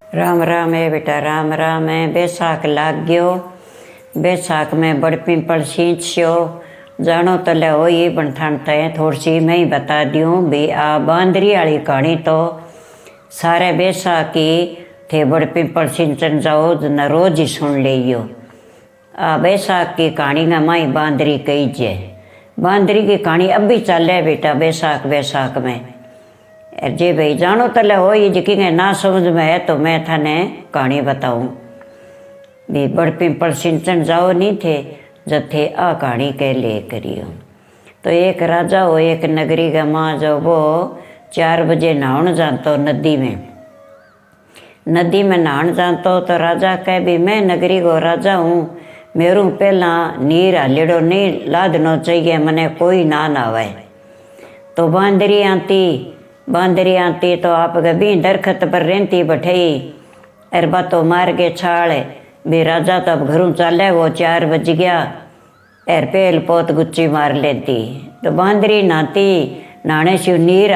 राम राम है बेटा, राम राम है। बैसाख लाग गयो। बैसाख में बड़ पिंपल सींचो जानो तले हो ही पण थान तय थोड़ी सी मैं ही बता दूँ भी। आ बांदरी वाली कहानी तो सारे बैसाख की थे बड़ पिंपल सिंचन जाओ न रोज ही सुन लियो। आ बैसाख की कहानी का माई बांदरी कही जे। बांदरी की कहानी अब भी चले बेटा बैसाख में। जे भाई जानो तले हो ये जी ना समझ में है तो मैं थाने कहानी बताऊं भी। बड़ पिंपल सिंचन जाओ नहीं थे जब थे आ कहानी के ले करियो। तो एक राजा हो एक नगरी का माँ जो वो 4 बजे नहाने जानतो नदी में नहाने जानतो। तो राजा कह भी मैं नगरी को राजा हूँ, मेरू पहला नीर हालेड़ो नहीं लादनो चाहिए, मने कोई ना नावे। तो बांदरी आती तो आप भी दरखत पर रहती बैठी अर बातों मार के छाल भी। राजा तो अब घरों चाले वो 4 बज गया एर पेल पोत गुच्ची मार लेती। तो बांदरी नहाने से नीर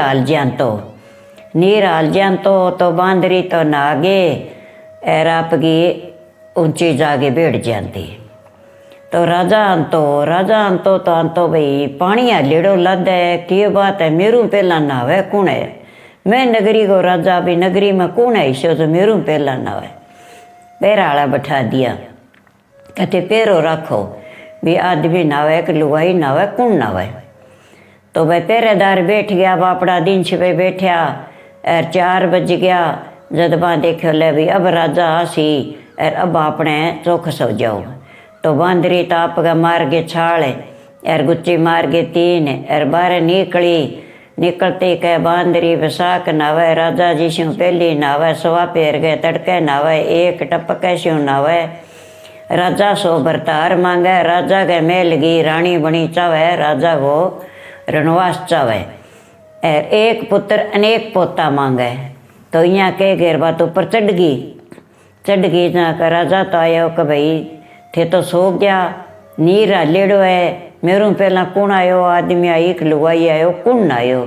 हाल जानतो तो बांदरी तो नागे एर आपकी ऊंची जागे बैठ जाती। तो राजा अंतो तो भाई पानी हालेड़ो लद है की बात है, मेरू पहला नावे कौन है? मैं नगरी को राजा भी, नगरी में कौन है इसे तो मेरू पहला नावे। पैरा आला बैठा दिया, कहते पैरो रखो भी आदमी नावे कि लुगाई नावे कौन नावे। तो भाई पहरेदार बैठ गया, बापड़ा दिन छिपे बैठा और 4 बज गया जद बा देखो ले भी अब राजा आसी और अब आपने चौख सो जाओ। तो बांदरी ताप का मार के छाल और गुच्ची मार के 3 और बाहर निकलते कह बांदरी बैसाख नावे, राजा जी शू पहली नावे, सवा पैर गए तड़के नावे, एक टपके शू नावे। राजा सो बरतार मांगे, राजा के महल की रानी बनी चावे, राजा को रणवास चावे और एक पुत्र अनेक पोता मांगे। तो यहाँ कह घेर बात ऊपर चढ़ गई ना का राजा तो आयो कि भाई थे तो सो गया, नीर हालेड़ो है, मेरू पहला कौन आयो? आदमी आई कि लुगाई आयो, कौन आयो?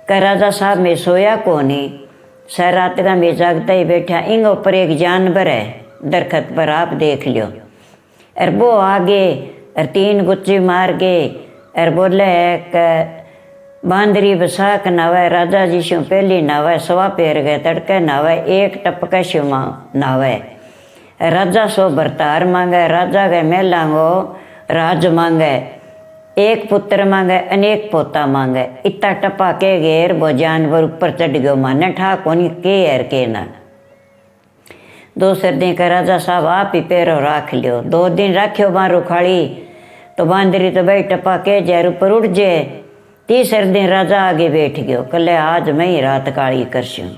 कह राजा साहब मैं सोया को नहीं, सर रात का मैं जागता ही बैठा। इंग ऊपर एक जानवर है दरखत पर, आप देख लियो। और वो आगे और 3 गुच्ची मार के और बोले कि बांदरी बैसाख नावे, राजा जी शू पहली नावे, सवा पैर गए तड़के नावे, एक टपके शू नावे। राजा सो बरतार मांगे, राजा के महला को राज मांगे, एक पुत्र मांगे अनेक पोता मांगे। इतना टपा के घेर वो जानवर ऊपर चढ़ गयो, माने ठा कोनी के एर के ना। दूसरे दिन का राजा साहब आप ही पैरो राख लियो। 2 दिन राख्यो बारू खाली तो बांदरी तो भाई टपा के जैर ऊपर उड़ जाए। तीसरे दिन राजा आगे बैठ गयो, कले आज मैं ही रात काली करशूँ।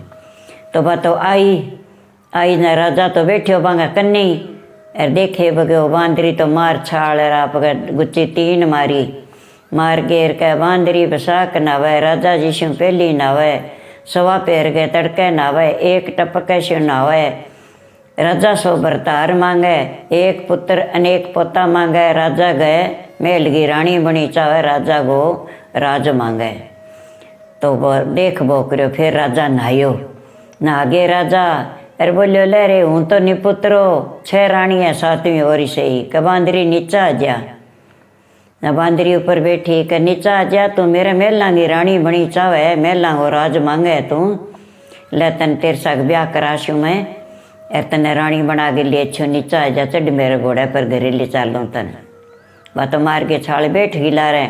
तो बातो आई न राजा तो बैठो बांगा कन्नी और देखे बगो बांदरी तो मार छाल आप गुच्ची 3 मार घेर के बांदरी बैसाख नावे, राजा जी शू पहली नावे, सवा पैर गए तड़के नावे, एक टपके शू नावे। राजा सो बरतार मांगे, एक पुत्र अनेक पोता मांगे, राजा गए महल की रानी बनी चावे, राजा को राज मांगे। तो वो देख बो करो। फिर राजा नहा गे राजा अरे बोलियो ले रे हूँ तो निपुत्रो 6 रानी है 7वीं ओरी से ही। क बांदरी नीचा आ जा न, बांदरी ऊपर बैठी क नीचा आ जा, तू मेरे महला की रानी बनी चावे, महला को राज मांगे तू, ले तन तेरे साथ ब्याह कराशू मैं और तने रानी बना के लिए छो, नीचा आ जा, चढ़ मेरे घोड़े पर घरे ले चालूँ तन। बात मार के छाल बैठ गिला रहे।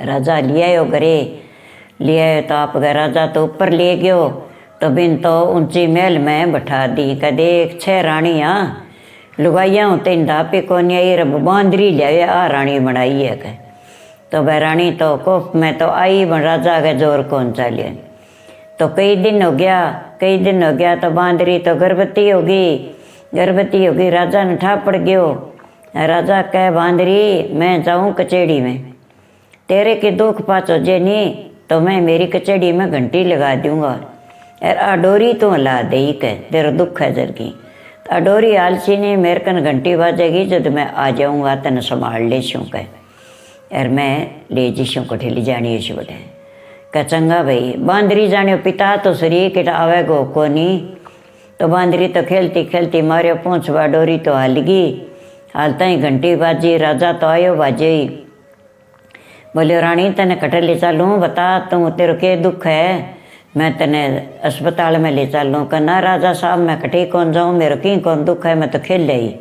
राजा लिया घरे लिया तो आप गए, राजा तो ऊपर ले गयो तो बिन तो ऊंची महल में बैठा दी। कह देख 6 रानियाँ लुगाइया हूँ तेन धापे को नहीं आई, रब बांदरी लियावे आ रानी बनाई है। कह तो वह रानी तो कोफ में तो आई, बन राजा के जोर कौन चालिए। तो कई दिन हो गया तो बांदरी तो गर्भवती होगी। राजा ने ठा पड़ गयो। राजा कह बांदरी मैं जाऊँ कचेड़ी में, तेरे के दुख पाचो जे नहीं तो मैं मेरी कचेड़ी में घंटी लगा दूंगा और अडोरी तो हला दे के, तेरा दुख है जरगी। तो अडोरी आलसी ने मेरे कन घंटी बाजेगी जब मैं आ जाऊँगा तन संभाल ले शूँ कह और मैं ले जीशूँ कठे ले जानी इस बटे। कह चंगा भाई। बांदरी जाने पिता तो सरी के आवेगो कोनी तो बांदरी तो खेलती खेलती मारियो पूंछवा डोरी तो हाल गई। हालता ही घंटी बाजी, राजा तो आयो बाजे ही। बोलियो रानी तने कटे ले चलूँ, बता तू तेरे के दुख है, मैं तने अस्पताल में ले चलूँ। कहना राजा साहब मैं कटे कौन जाऊँ, मेरे की कौन दुख है, मैं तो खेल रही।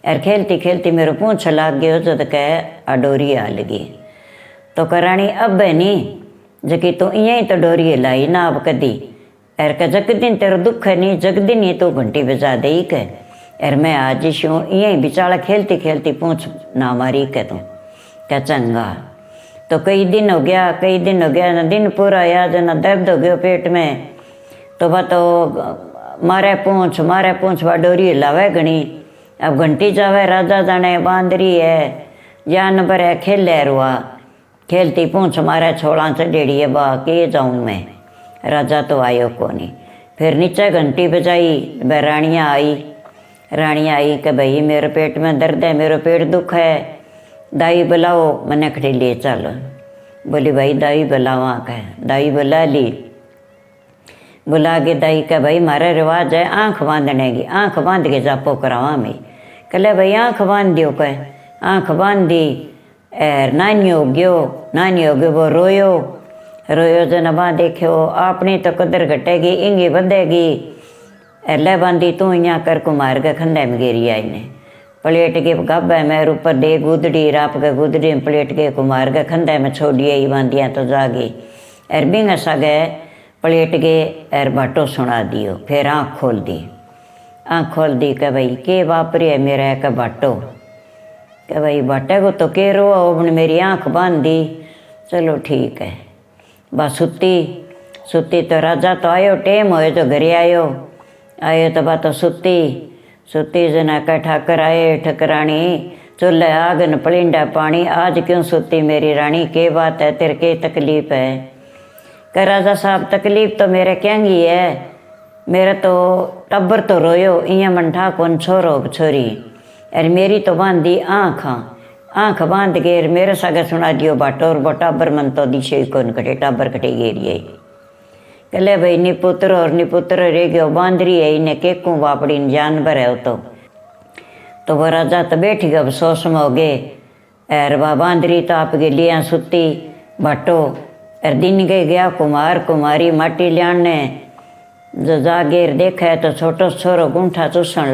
और खेलती खेलती मेरे पूंछ लाग गयो जद कह आ डोरी हाल गई। तो कह रानी अब है नी जबकि तू इं तो डोरी लाई ना अब कदी। एर का जगदिन तेरा दुख है नी, जगदिन ये तो घंटी बजा दे कह। एर मैं आज शूँ इं बिचारा खेलती खेलती पूछ ना मारी कह तू। क्या चंगा। तो कई दिन हो गया ना दिन पूरा याद ना दर्द हो गयो पेट में। तो वह तो मारे पूछ वह डोरी लावे घनी। अब घंटी जावे राजा जाने बांदरी है जानवर है खेले रुआ। खेलती पूछ मारे छोड़ा चढ़ेड़ी है बा के जाऊँ मैं। राजा तो आयो कोनी। फिर नीचे घंटी बजाई, वह रानियाँ आई कि भाई मेरे पेट में दर्द है, मेरे पेट दुख है, दाई बुलाओ मैंने खड़ी ले चलो। बोली भाई दाई बुलावा कह। दाई बुला ली। बुला के दाई का भाई मारा रिवाज है आँख बांधने की, आँख बांध के जापो करावा मैं। कहले भाई आँख बांध दियो कह। आँख बांध दी। एर नानी हो गयो वो रोयो जनबा देखो अपनी तो कदर घटेगी इंगी बधेगी। एर ले बांधी तू यहाँ कर कुमार के खंडे में गिरी आई ने। प्लेट के गाबे में ऊपर दे गुदड़ी राप के गुदड़ी में प्लेट के कुमार के खंडे में छोड़िए ही बांधिया तो जागी। एर बिंग सगे प्लेट के एर बाटो सुना दियो। फिर आँख खोल दी कि भाई के वापरी है मेरा का बाटो। कि भाई बाटे को तो के रो अपने मेरी आँख बांध दी। चलो ठीक है। बस सुती तो राजा तो आयो टेम हो तो घरे आयो तो बा तो सुती जना का ठाकर आए ठकरानी चूल्हे आगन पलिंडा पानी। आज क्यों सुती मेरी रानी, के बात है तेरे के तकलीफ है। कह राजा साहब तकलीफ तो मेरे क्यांगी है, मेरा तो टब्बर तो रोयो इं मंठा कौन छोरो छोरी। अरे मेरी तो बांधी आँख बांध के मेरे सगे सुना दियो बाटो। और वो टाबर मन तो दिशे कौन कटे टाबर कटे गेरिए। कहले भाई निपुत्र रे गयो बांदरी है इन्हें के कूँ बापड़ी जानवर है तो वो राजा तो बैठ गया अफसोस में हो गए। एर वह बांदरी तो आपके लिया सुती बाटो। एर दिन के गया कुमारी माटी लियाने जो जागेर देखा तो छोटो छोरो गुंठा चूसण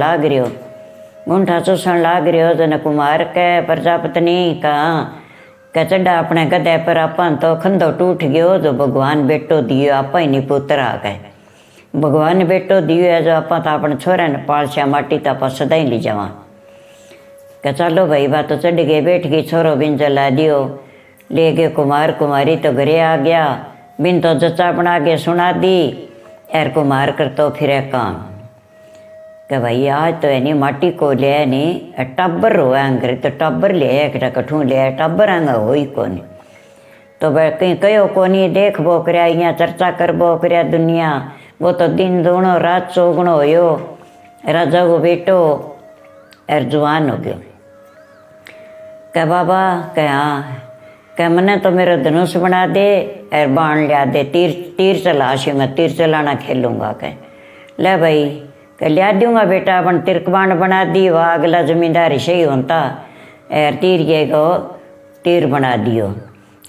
लाग रहो जन कुमार के प्रजापत्नी का चढ़ा अपने गधे पर अपन तो खंदो टूट गयो जो भगवान बेटो दियो आप ही नहीं पुत्र आ गए। भगवान बेटो दियो है जो आप तो अपने छोरे ने पालशा माटी तो आप सदा ही ली जावा। क्या चलो भाई बात तो चढ़ गए बैठ गई छोरो बिन जला दियो ले गए कुमारी तो घरे आ गया बिन तो जचा बना के सुना दी। एर कुमार कर तो फिर काम कि भाई आज तो है माटी को ले नहीं टब्बर हो अंगर तो टब्बर ले कठू ले टब्बर आंगा हो ही कौन। तो वह कहीं कहो कोनी देख बो करया यहाँ चर्चा कर बो करया दुनिया। वो तो दिन दूनो रात चौगुणो होयो। राजा को बेटो एर जुआन हो गयो। कह बाबा कह हाँ कह मने तो मेरा धनुष बना दे एर बाण लिया दे तीर चला मैं तीर चलाना खेलूँगा। कह ले भाई कह लिया दूंगा बेटा अपन तिरकबाण बना दी। वह अगला जमींदार सही होता एर तीर बना दियो।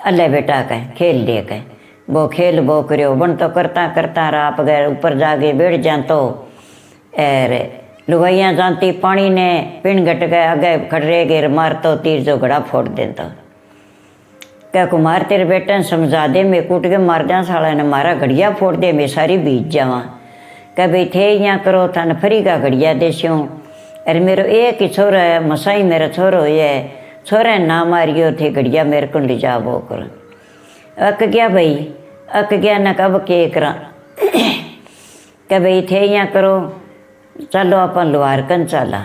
अल्ले बेटा कह खेल दे कह वो खेल वो करो बन तो करता रहा आप गए ऊपर जाके बैठ जा तो एर लुगाइयाँ जानती पानी ने पिंड घट गए आगे खड़े गए मार तो तीर जो घड़ा फोड़ देता। क्या कुमार तेरे बेटे ने समझा दे मैं कूट के मार दिया साला ने मारा घड़िया फोड़ दे मैं सारी बीत जावा। क्या भाई थे यहाँ करो थान फरी का घड़िया देस्यों। अरे मेरे एक ही छोरा है मसाई मेरा छोरो ये छोरे ना मारियो थे घड़िया मेरे को ले जा वो कर अक गया भाई अक गया न कब के करा। क्या भाई थे यहाँ करो चलो अपन लोहार कन चला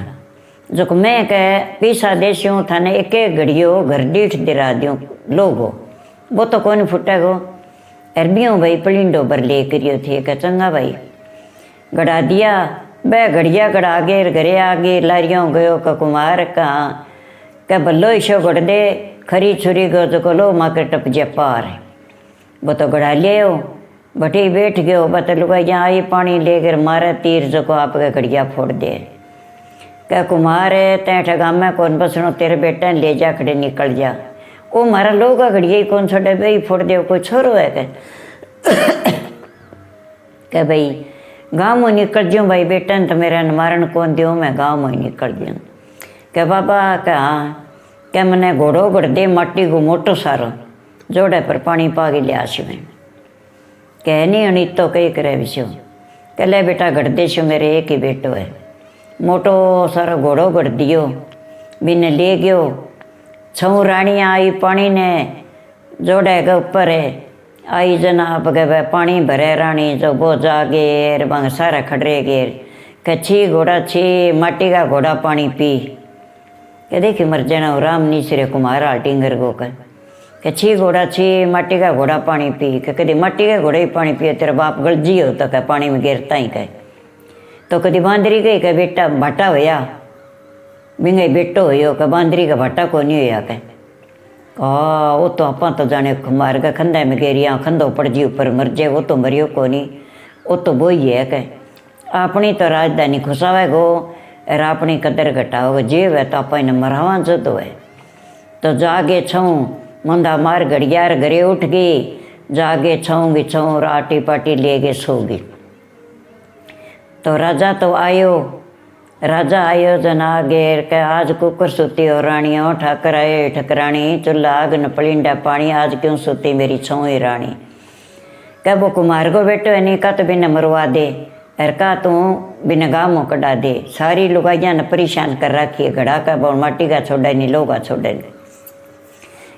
जो मैं कह पीसा देस्यों थाने एक एक घड़ियो घर डीठ दिरा दियो लोगो वो तो कौन फुटेगो। अरबियों भाई पलिंडो पर ले करियो थे क्या चंगा भाई गड़ा दिया बह घड़िया गड़ा गे घरे आगे लारियों गयो का कुमार कहाँ क्या बल्लो इशो गड़ दे खरी छुरी गो तो लो माँ के टप जे पार वो तो गड़ा लियो बटी बैठ गयो। बत लुगाइया आई पानी लेकर मारे तीर जो आपके घड़िया फोड़ दे। कह कुमार तै ठगा में कौन बसनो, तेरे बेटा ले जा खड़े निकल जा। वो मारा लोग घड़िया ही कौन छोड़े भाई फोड़ दे, कोई छोरो है कह भाई गाँव में निकल जाऊँ भाई बेटा ने तो मेरा मारन कौन दो, मैं गाँव में निकल जाऊँ। कह बाबा कह हाँ, कह मैंने घोड़ो घड़ दे माटी को मोटो सारो जोड़े पर पानी पा के लिया छी मैं। कह नहीं हनी तो कही करे विशो। कह ले बेटा घड़ दे छो, मेरे एक ही बेटो है। मोटो सारो घोड़ो घड़ दियो, बिने ले गयो। छऊ रानियाँ आई पानी ने जोड़े के ऊपर है आई जनाब के वह पानी भरे रानी जो वो जागेर बंग सारा खड़े गेर। कह छी घोड़ा छी माटी का घोड़ा पानी पी। कह देखी मर जाना राम नीसरे कुमार आटिंगर गो कह छी घोड़ा छी माटी का घोड़ा पानी पी। कह कदी माटी का घोड़ा ही पानी पिए, तेरा बाप गलजी हो तो कह पानी में गिरता ही कह। तो कदी बांदरी गई कह बेटा भाटा होया, बिंगे बेटो हो कह बांदरी का भाटा को नहीं होया कह। वो तो आप तो जाने मार के खंदा में गेरिया खंदो पड़ जी ऊपर मर जाए, वो तो मरियो को नहीं, वो तो वो ही है कह। अपनी तो राजधानी खुशावेगो और अपनी कदर घटाओगे, जीव है तो आप मरावा जो तो है। तो जागे छऊँ मुंदा मार घड़ियार घरे उठ गई, जागे छऊँगी छऊँ राटी पाटी ले के सोगी। तो राजा तो आयो, राजा आयो जना घेर के आज कुकर सुती हो रानियों, ठाकर आए ठकरानी चूल्हा आग न पलिंडा पानी, आज क्यों सुती मेरी छऊँ रानी। कह वो कुमार को बेटो है नहीं का तो बिना मरवा दे, और का तू बिना गाँव कटा दे। सारी लुगाइया ने परेशान कर रखी है, घड़ा का बोल माटी का छोड़े नहीं लोगा छोड़े नहीं।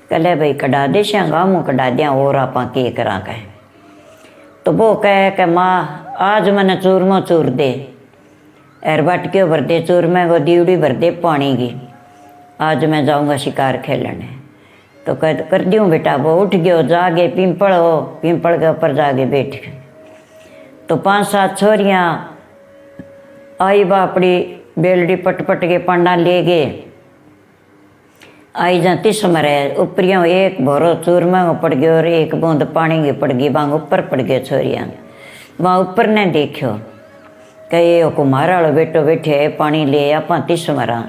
कह भाई कटा दे श्या गाँव कटा दिया और आप के करा कह। तो वो कह माँ आज मैंने चूरमो चूर दे, एर बटके भर दे चूरमे को दीवड़ी भर दे पानी की, आज मैं जाऊंगा शिकार खेलने। तो कह कर दूँ बेटा। वो उठ गयो, जागे पिंपल हो, पिंपल के ऊपर जाके बैठ गए। तो 5-7 छोरियाँ आई बापड़ी बेलड़ी पट पट के पंडा ले गए। आई जाती समरे ऊपरियों एक भोरो चूरमा को पड़ गयो और एक बूंद पानी की पड़ गई, वहाँ ऊपर पड़ गए छोरियाँ। वहाँ ऊपर ने देखो कहे कुमार वालो बेटो बैठे है पानी ले आप 30 मरा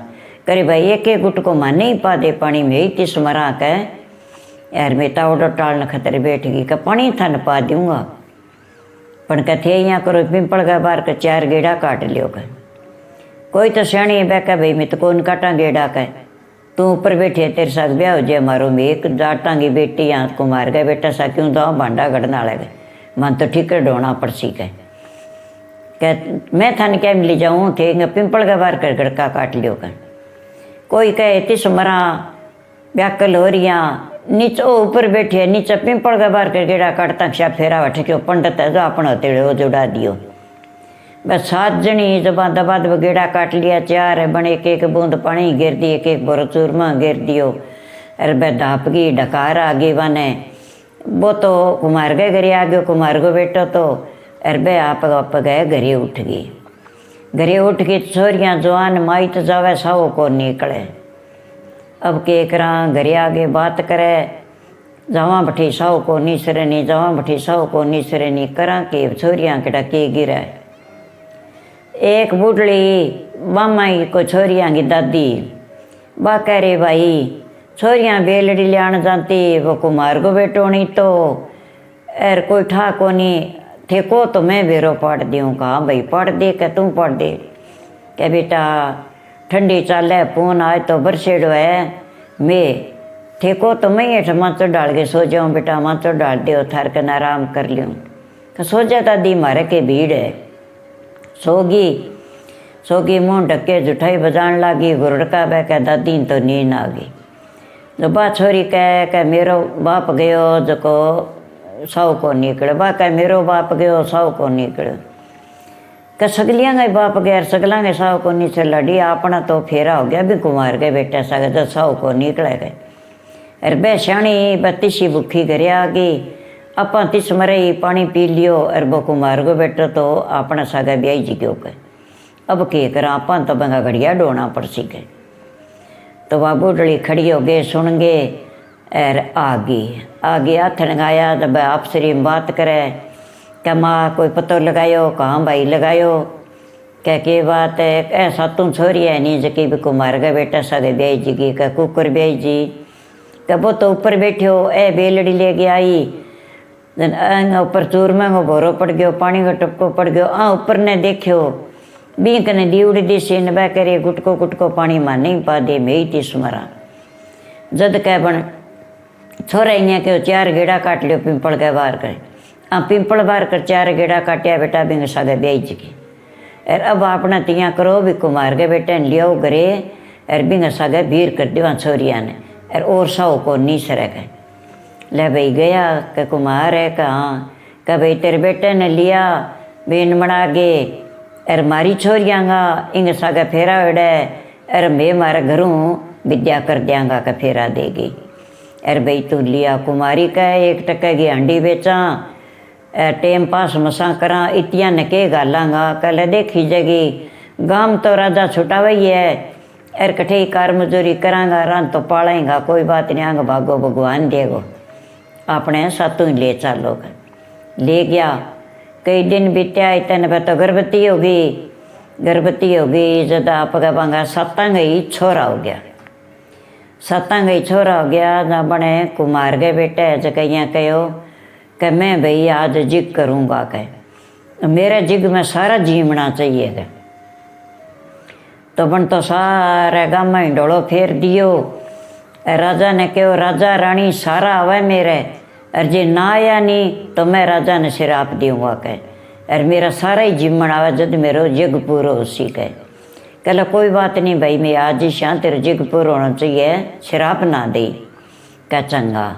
करे भाई, एक एक गुट को माने ही पा दे पानी में ही 30 मरा कह। यार मैं तावड़ो टालने खतरे बैठ गई, कह पानी था न पा दूँगा, पण कथे यहाँ करो पिंपल का बार का 4 गेड़ा काट लियो कह। कोई तो सियाणी बह कह भाई मैं तो कौन काटा गेड़ा कह, तू ऊपर बैठे तेरे साथ ब्याह हो जाए मारो, मैं एक डाटांगी बेटी यहाँ कुमार का बेटा सा क्यों दो भांडा गढ़ने वाले गए, मन तो ठीक ढोना पड़सी कह। मैं थाने क्या मिली जाऊँ थे पिंपल का बार कर गड़का काट लियो कर। कोई कहे 30 मरा व्याकल हो रही नीचे ऊपर बैठे नीचे पिंपल का बार कर गेड़ा काटता क्या फेरा बैठे क्यों पंडित है जो अपना तेड़े वो जुड़ा दियो। बस 7 जनी जब दबा दबा गेड़ा काट लिया, 4 है बने एक एक बूंद पानी गिर दी, एक एक बोरो चूरमा गिर दियो। अरे बे धापगी ढकार आ गई बने, वो तो कुमार के घरे आ गयो, कुमार को बेटो तो अरबे आप गए घरे उठ गई। घरे उठ के छोरियाँ जवान माई तो जावे सावो को निकले। अब के करा घरे आगे बात करे, जावा बठी साव को नीसरे नहीं, जावा बठी साव को नीसरे नहीं करा के छोरियाँ केटा के गिरे। एक बुढ़ली मामाई को छोरियाँ की दादी बा कह रे भाई छोरियाँ बेलड़ी लियान जाती, वो कुमार को बेटो नहीं तो एर कोई ठा को नहीं थे को तो मैं बेरो पढ़ दूँ। कहा भाई पढ़ दे, क्या तू पढ़ दे। क्या बेटा ठंडी चाले पून आए तो बरसेड़ो है, मैं थे को तो मैं हेठ माचो डाल के सो जाऊँ बेटा, माचो डाल दो थार कन आराम कर लूँ। सो जाता दी मारे के भीड़ है। सोगी मुँह ढके जुठाई बजान लागी, गुरड़का बह के दादी तो नींद आ गई। जो बा छोरी कह मेरो बाप गयो जको 100 को निकले, बा कह मेरो बाप गयो 100 को निकले। कह सगलियाँ गए बाप गया, सगला गए 100 को नीचे लड़ी, अपना तो फेरा हो गया भी कुमार के बेटा सा जो 100 को निकले गए। अरे बे श्याणी 32 भूखी घरे आ गई, अपा 30 मरे ही पानी पी लियो। अरे वो कुमार को बेटो तो अपना सागा ब्याई जी क्यों कह। अब के करा अपा तो बंगा घड़िया डोना पड़ सीखे। तो वह बूढ़ी खड़ी हो गए सुन गए और आ गई हाथ लगाया। जब आप श्री बात करे क्या माँ कोई पतो लगायो, कहाँ भाई लगायो, क्या के बात है, ऐसा तुम छोरी है नहीं जकी भी कुमार का बेटा सगे ब्याई जी की, क्या कुकर ब्याई जी, क्या वो तो ऊपर बैठे हो, ए बेलड़ी लेके आई, जन ऊपर चूरमा को भोरो पड़ गयो, पानी का टपको पड़ गयो, ऊपर ने देखो बी कने दीवड़ी दिशी न बह करे गुटको गुटको पानी मां नहीं पा दे मे थी सुमरा। जद कह बन छोरा इं के 4 गेड़ा काट लियो पिंपल के बाहर कर, पिंपल बाहर कर 4 गेड़ा काटिया बेटा बिंग सागे ब्याई जी की। और अब अपना तियाँ करो भी कुमार के बेटे ने लियो घरे और बिंग सागे भीर कर दिवा छोरिया ने और साओ को नी सर के ले भाई गया के कुमार है कहाँ का भाई तेरे बेटे ने लिया बेन बना गे और मारी छोरियांगा इंग सागे फेरा उड़े और मैं मारे घरों विद्या कर दियांगा का फेरा देगी। और भाई तू लिया कुमारी का 1 टके की हंडी बेचा टेम पास मसा करा इतिया ने के गालांगा कल देखी जगी गाम तो राजा छुटा वही है और कठे कार मजूरी करांगा रान तो पालेगा कोई बात नहीं आंग भागो भगवान देगो अपने सातों ही ले चलो ले गया। कई दिन बीत्या इतने तो गर्भवती होगी जब आप पांगा 7 गई छोरा हो गया 7 गई छोरा हो गया ना बने कुमार के बेटे जगह कहो कि मैं भाई आज जिग करूँगा कह मेरे जिग में सारा जीवना चाहिए कह तो बन तो सारे गाँव में डोलो फेर दियो। राजा ने कहो राजा रानी सारा आवे मेरे और जे ना आया नहीं तो मैं राजा ने श्राप दूंगा कह और मेरा सारा ही जीवन आवे जब मेरो जिग पूरो उसी कहला कोई बात नहीं भाई मैं आज ही शां तेरे जिग पूरा होना चाहिए श्राप ना दे क्या चंगा।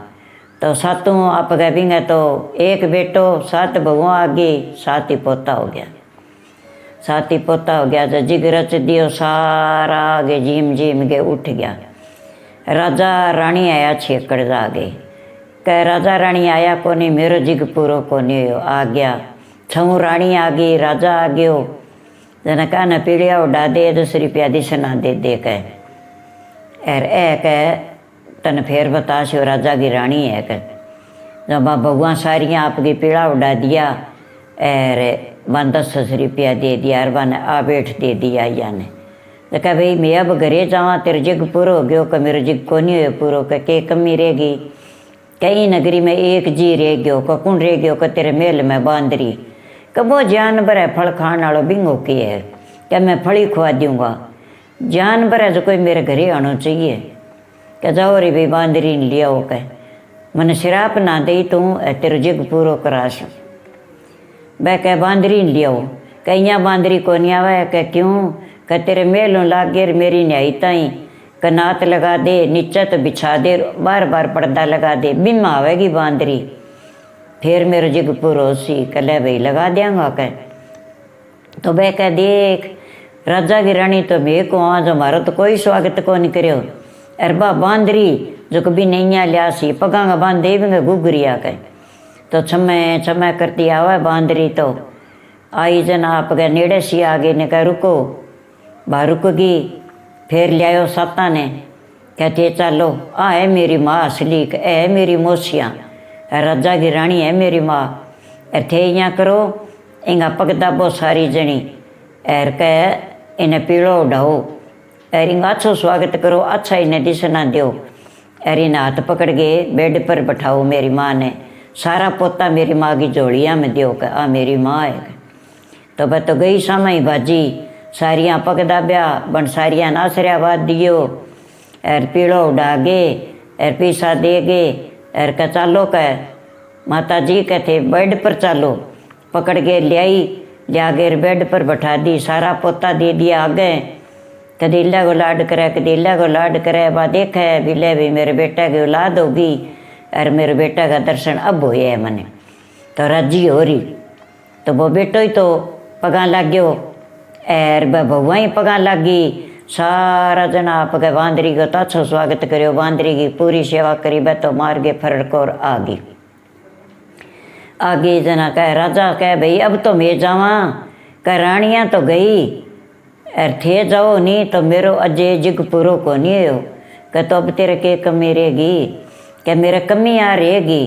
तो 7 आप कहेंगे तो 1 बेटो 7 बहुआ आ गई 7 ही पोता हो गया 7 ही पोता हो गया तो जिग रच दियो सारा आगे जीम जीम के उठ गया। राजा रानी आया 6 एकड़ आ गई कह राजा रानी आया को नहीं मेरो जिग पूरो को नहीं हो आ गया 6 रानी आ गई राजा आ गयो जना कहा न पीड़िया उड़ा दे 10 रुपया दिशना दे कह एर ए कह तन फिर बता शो राजा की रानी है कह जब भगवान सारियाँ आपकी पीड़ा उड़ा दिया और वन 10 रुपया दे दिया और वन आ बैठ दे दिया या ने तो कह भाई मैं अब घरे जावा तेरे जिग पूरो हो गयो क मेरो जिग को नहीं हो पूरो के कमी रहेगी कई नगरी में 1 जी रह गयो कौन रह गयो क तेरे मेल में बांदरी क वो जानवर है फल खाने वालों बिंगो की है क्या मैं फली खुआ दूँगा जानवर है जो कोई मेरे घरे आना चाहिए क्या जाओ रे भाई बांदरी ने लिया हो कह मन श्राप ना दे तू तेरे जिग पूरो कराश वह कह बांदरी ने लिया हो कहीं यहाँ बांदरी को नहीं आवा कह क्यों कह तेरे मेलों लाग गिर मेरी न्याई ताई कनात लगा दे नीचे तो बिछा दे बार बार पर्दा लगा दे बिम्मा आवेगी बांदरी फिर मेरे जिग पूरो सी कह भाई लगा देंगा कह तो वह कह देख राजा की रानी तो मैं को आज हमारा तो कोई स्वागत को नहीं करो अरबा बांदरी जो कभी नहीं लिया सी पगांगा बांध देवेंगे गुगरिया कह तो छमे करती आवा बांदरी तो आई जन आप गए नेड़े सी आगे ने कह रुको बाहर रुकगी फिर लियाओ 7 ने कहते चलो आ है मेरी माँ असली है मेरी मोसियाँ राजा की रानी है मेरी माँ थे यहाँ करो इंगा पकदा बहुत सारी जनी एर कह इन्हें पीड़ो उड़ाओ और इंगा अच्छो स्वागत करो अच्छा इन्हें दिशना दो और इन्हें हाथ पकड़ गए बेड पर बैठाओ मेरी माँ ने सारा पोता मेरी माँ की झोलिया में दो कह आ मेरी माँ है तो वह तो गई समय बाजी सारियाँ पकदा ब्या बन सारियाँ नासरिया बाद दियो और पीड़ो उड़ा गे और पीसा दे गे और कह चालो कह माता जी कहते बेड पर चालो पकड़ के लिया गए बेड पर बैठा दी सारा पोता दे दिया आगे कदीला को लाड करे कदीला को लाड करे बा देखा है बिले भी मेरे बेटा की औलाद होगी और मेरे बेटा का दर्शन अब हुए है मने तो राजी हो रही तो वो बेटो ही तो पगा लग गयो और भगवा ही पगा लगी सारा जना आप गए बांदरी को तो अच्छा स्वागत करियो बांदरी की पूरी सेवा करी बे तो मार के फरक और आ गई आगे जना कह राजा कह भाई अब तो मैं जावा कह रानियाँ तो गई और थे जाओ नहीं तो मेरो अजय जिग पूरो को नहीं हो कह तो अब तेरे के कमी रहेगी क्या मेरे कमी आ रहेगी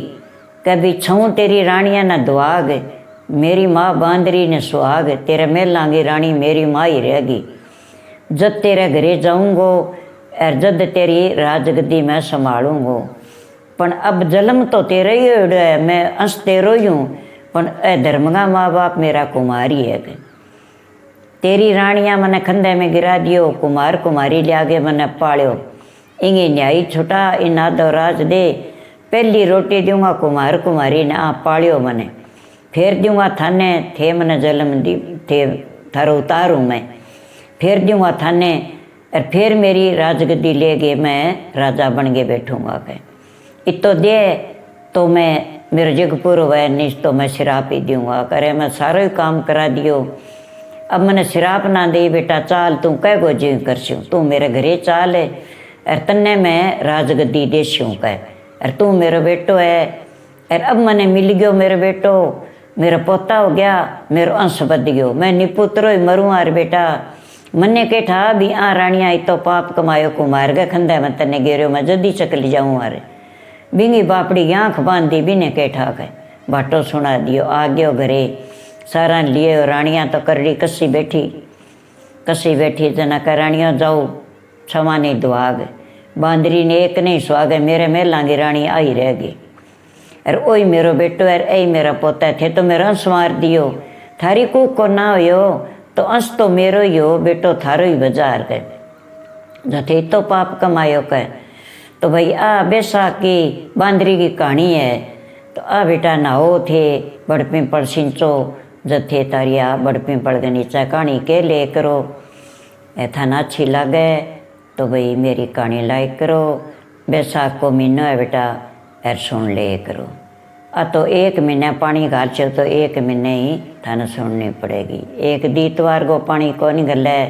कभी छूँ तेरी रानियाँ न दुआग मेरी माँ बांदरी ने सुहाग, तेरे मेलांगी रानी मेरी माँ ही रहेगी। जब तेरे घरे जाऊँगो और जब तेरी राजगद्दी मैं संभालूँगो, पण अब जन्म तो तेरा ही होड़ो है, मैं अंश तेरो ही हूँ, पण ए धर्मगा माँ बाप मेरा कुमारी है। तेरी रानियाँ मने खंदे में गिरा दियो, कुमार कुमारी लियागे मने पाल्यो, इंगे न्यायी छुटा इनादो राज दे, पहली रोटी दूंगा कुमार कुमारी ने आप पाल्यो मने, फिर दूंगा थाने थे मने जन्म दी थे थारो उतारूँ मैं, फिर दूंगा थाने और फिर मेरी राजगद्दी ले गए, मैं राजा बन के बैठूँगा। कह इतो दे तो मैं मेरा जग पूरो वह निश तो मैं शराब ही दूँगा। करे मैं सारो ही काम करा दियो, अब मैंने शराब ना दी, बेटा चाल तू कह गो जीव करशूँ, तू मेरे घरे चाल है और तन्ने मैं राजगद्दी देशूँ। कह और तू मेरा बेटो है और अब मैंने मिल गयो मेरा बेटो, मेरा पोता हो गया, मेरा अंश बद गयो, मैं निपुत्रो ही मरूँ। आर बेटा मन्ने के ठा भी आ रानिया तो पाप कमायो कुमार गए खंदा मैं तन्ने गेरो, मैं जल्दी चकली जाऊँ। आरे बिंगी बापड़ी आँख बांधी बिने के ठा के बाटो सुना दियो, आ गयो घरे सारा लिए। रानियाँ तो करड़ी कसी बैठी जना कर रानिया जाओ क्षमा नहीं दुआग, बांदरी ने एक नहीं सुहागे, मेरे मेलांगी रानी आई रहेगी। और ओई मेरो बेटो है, ऐ मेरा पोता थे तो मेरा अंश मार दियो, थारी कूक को ना हो तो अंश तो मेरो ही हो, बेटो थारो ही बाजार के जथे तो पाप कमायो कह। तो भाई आ बेसा की बांदरी की कहानी है। तो आ बेटा नाहो थे बड़ पिंपल सिंचो जथे तारिया बड़ पिंपल के नीचा कहानी के ले करो। ऐथा ना अच्छी लगे तो भाई मेरी कहानी लाइक करो। बैसाख को महीना है बेटा और सुन ले करो। आ तो एक महीना पानी घाल चो तो एक महीने ही थाने सुननी पड़ेगी। एक दीतवार को पानी को नहीं गले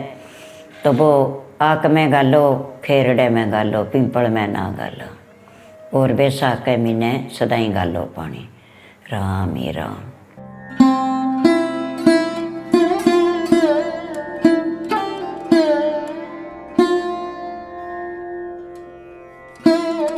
तो वो आक में गालो, खेरड़े में गालो, पिंपल में ना गालो। और बैसाख के महीने सदाई गालो पानी। राम ही राम।